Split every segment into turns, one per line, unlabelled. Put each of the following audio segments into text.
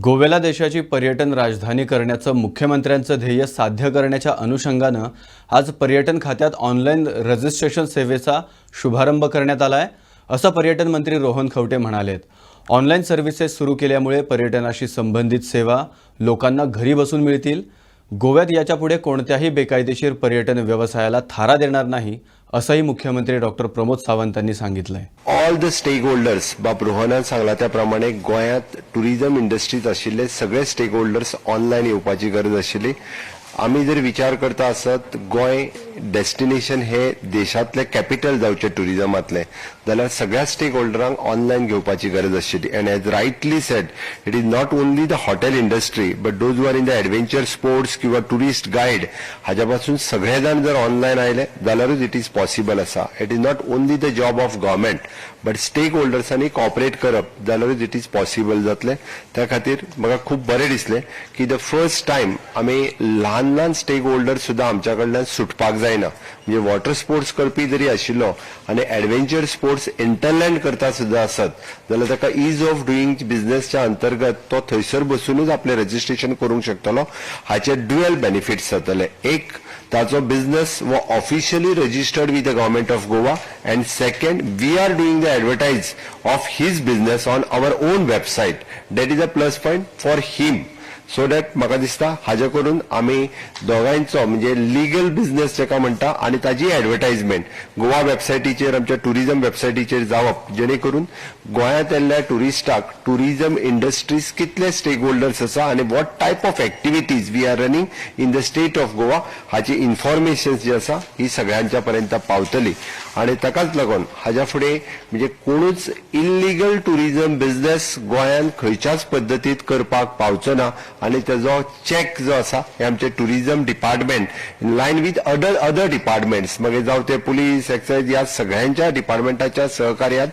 गोव्याला देशाची पर्यटन राजधानी करण्याचं मुख्यमंत्र्यांचं ध्येय साध्य करण्याच्या अनुषंगानं आज पर्यटन खात्यात ऑनलाईन रजिस्ट्रेशन सेवेचा शुभारंभ करण्यात आला आहे, असं पर्यटन मंत्री रोहन खवटे म्हणालेत। ऑनलाईन सर्व्हिसेस सुरू केल्यामुळे पर्यटनाशी संबंधित सेवा लोकांना घरी बसून मिळतील। गोव्यात याच्यापुढे कोणत्याही बेकायदेशीर पर्यटन व्यवसायाला थारा देणार नाही, असंही मुख्यमंत्री डॉक्टर प्रमोद सावंतांनी सांगितलंय।
ऑल द स्टेक होल्डर्स बाब रोहनान सांगला त्या प्रमाणे गोयात टुरिझम इंडस्ट्रीत आशिल्ले सगळे स्टेक होल्डर्स ऑनलाईन येवपाची गरज आशिल्ली। आम्ही जर विचार करता आसत गोय डेस्टिनेशन हे देशातले कॅपिटल जावचे टुरिझमातले, जाल्यार सगळ्या स्टेक होल्डरांक ऑनलाईन घेवपाची गरज आशिल्ली। And as rightly said, it is not only the hotel industry but those who are in the adventure sports किंवा टुरिस्ट गाईड हाच्या पासून सगळे जाण जर ऑनलाईन आयले जाल्यारूच इट इज पॉसिबल आसा। It is not only the job of government but stake होल्डर्सांनी कॉपरेट करप जाल्यारूच इट इज पॉसिबल जातले। त्या खातीर म्हाका खूब बरें दिसलें की द फर्स्ट टायम आमी ल्हान ल्हान स्टेक होल्डर सुद्दां आमच्या कडल्यान सुटपाक जायना। म्हणजे वॉटर स्पोर्ट्स करपी जरी आशिल्लो आनी एडवेंचर स्पोर्ट्स इंटरलँड करता सुद्दां आसत जाल्यार ताका इज ऑफ डुईंग बिझनेसच्या अंतर्गत तो थंयसर बसूनच आपले रजिस्ट्रेशन करूंक शकतलो। हाचे ड्युअल बेनिफिट्स जातले। एक, ताचो बिझनेस वो officially registered with the government of Goa, and second, we are doing the advertise of his business on our own website. That is a plus point for him. So that म्हाका दिसता हाजे करून आमी दोगांयचो म्हणजे लिगल बिझनेस जेका म्हणटा आनी ताजी एडवर्टाइजमेंट गोवा वेबसायटीचेर, आमच्या टुरिझम वेबसायटीचेर जावप, जेणे करून गोंयांत येल्ल्या टुरिस्टाक टुरिझम इंडस्ट्रीज कितले स्टेक होल्डर्स आसा आनी what type of activities we are running in the state of Goa हाची इन्फॉर्मेशन जी आसा ही सगळ्यांच्या पर्यंत पावतली। आणि ताकाच लागून हाज्या फुडें म्हणजे कोणूच इल्लीगल टुरिझम बिझनेस गोंयांत खंयच्याच पद्दतीत करपाक पावचो ना। आणि त्याचो चेक जो आसा हे आमचे tourism department in line with other departments, मागीर जावं ते पुलीस, एक्सायज, ह्या सगळ्यांच्या डिपार्टमेंटाच्या सहकार्यात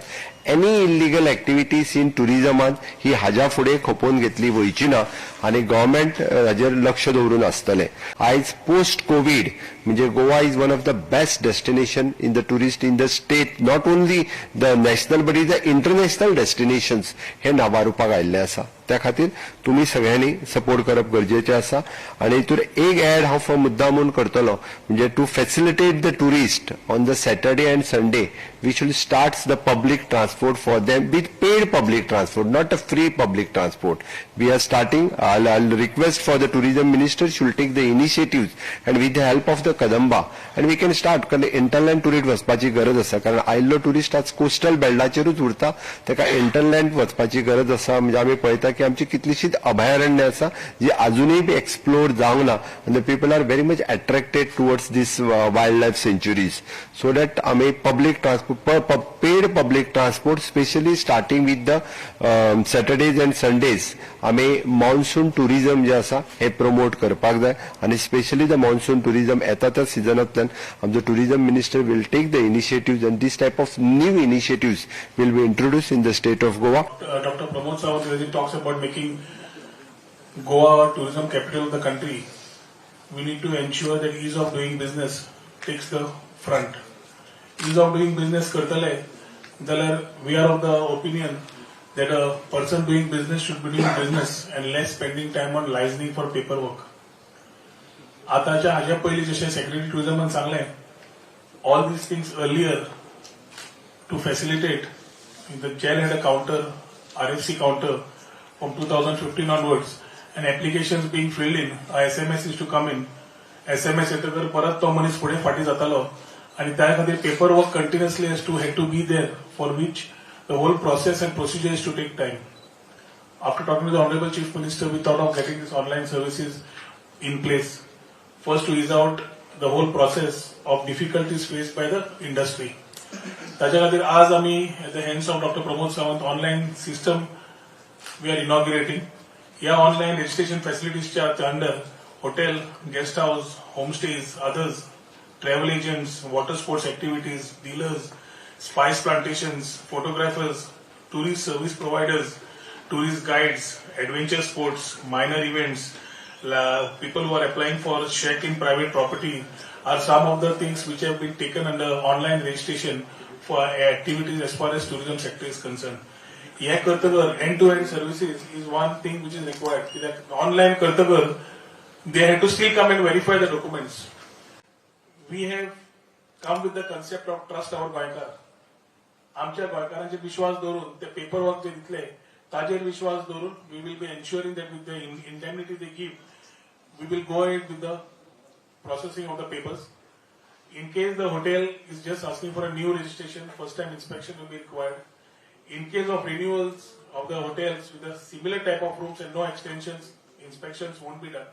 एनी इल्लीगल एक्टिविटीज इन टुरिझमांत ही हाज्या फुडें खपोवन घेतली वयची ना आनी गव्हर्नमेंट हाजेर लक्ष दवरून आसतले। आयज पोस्ट कोविड म्हणजे Goa is one of the best destination in the tourist in the state, not only the national but is the international destinations हे नावारूपाक आयिल्ले आसा। त्या खातीर तुम्ही सगळ्यांनी सपोर्ट करप गरजेचें आसा। आनी हितूर एक ऍड हांव मुद्दामून करतलो, म्हणजे to facilitate the tourist on the Saturday and Sunday we should start the public transport for them with paid public transport, not a free public transport. We are starting, I'll request for the tourism minister should take the initiatives and with the help of the Kadamba and we can start कारण इंटरलँड tourist वचपाची गरज आसा। कारण आयल्लो tourist आज coastal बेल्टाचेरूच उरता, ताका इंटरलँड वचपाची गरज आसा। म्हणजे आमी पळयता की आमची कितलीशीच अभयारण्य आसा जी अजूनही बी एक्सप्लोर जावंक ना, and the people are very much attracted towards this wildlife sanctuaries, so that आमी public transport, paid public transport, specially starting with the Saturdays and Sundays आमी मॉन्सून टुरिझम जे आसा हे प्रमोट करपाक जाय। आणि स्पेशली द मॉन्सून टुरिझम येता त्या सिजनांतल्यान आमचो tourism minister will take the initiatives and this type of new initiatives will be introduce in the state of Goa.
Dr. Pramod Sawant, when he talks about making Goa a tourism capital of the country, we need to ensure that ease of doing business takes the front. Ease of doing business करतले जाल्यार we are of the opinion that a person doing business should be doing business and less spending time on licensing for paperwork. आताच्या हाज्या पयलीं जशें secretary टुरिझमान सांगलें, all these things earlier to facilitate, the jail had a counter, RFC counter from 2015 onwards, and applications being filled in, a SMS is to come in. SMS येतकर परत तो मनीस फुडें फाटी जातालो आणि त्या खातीर paperwork continuously had to be there, for which the whole process and procedure is to take time. After talking to the Honorable Chief Minister, we thought of getting these online services in place. First, to ease out the whole process of difficulties faced by the industry. ताच्या खातीर आज आमी at the hands of Dr. Pramod Sawant online system we are inaugurating. या online registration facilities च्या under hotel, guest house, homestays, others, travel agents, water sports activities, dealers, spice plantations, photographers, tourist service providers, tourist guides, adventure sports, minor events, people who are applying for check in private property are some of the things which have been taken under online registration for activities as far as tourism sector is concerned. हे करतकर end to end services is one thing which is required कित्याक online करतकर they have to still come and verify the documents. We have come with the concept of trust our गोंयकार. आमच्या गोंयकारांचे विश्वास दवरून ते paper work जे दितले ताजेर विश्वास दवरून we will be ensuring that with the indemnity they give we will go ahead with the processing of the papers. In case the hotel is just asking for a new registration, first time inspection will be required. In case of renewals of the hotels with a similar type of rooms and no extensions, inspections won't be done.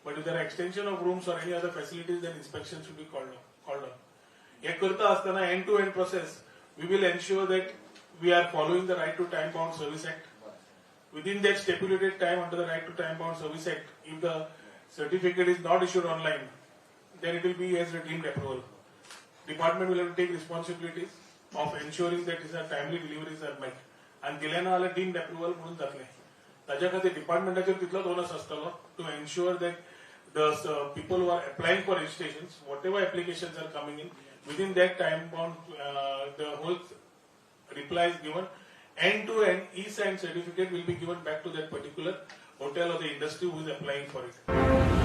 But if there are extension of rooms or any other facilities, then inspection should be called on. हे करता असताना end to end process, we will ensure that we are following the right to time bound service act. Within that stipulated time under the right to time bound service act, if the certificate is not issued online, then it will be as a deemed approval. Department will have to take responsibilities of ensuring that these are timely deliveries are met. And दिल्याना आला deemed approval म्हणून जातले. ताज्या खातीर डिपार्टमेंटाचेर तितलोच onus आसतलो to ensure that the people who are applying for registrations, whatever applications are coming in, within that time bound, the whole reply is given. End to end, e-signed certificate will be given back to that particular hotel or the industry who is applying for it.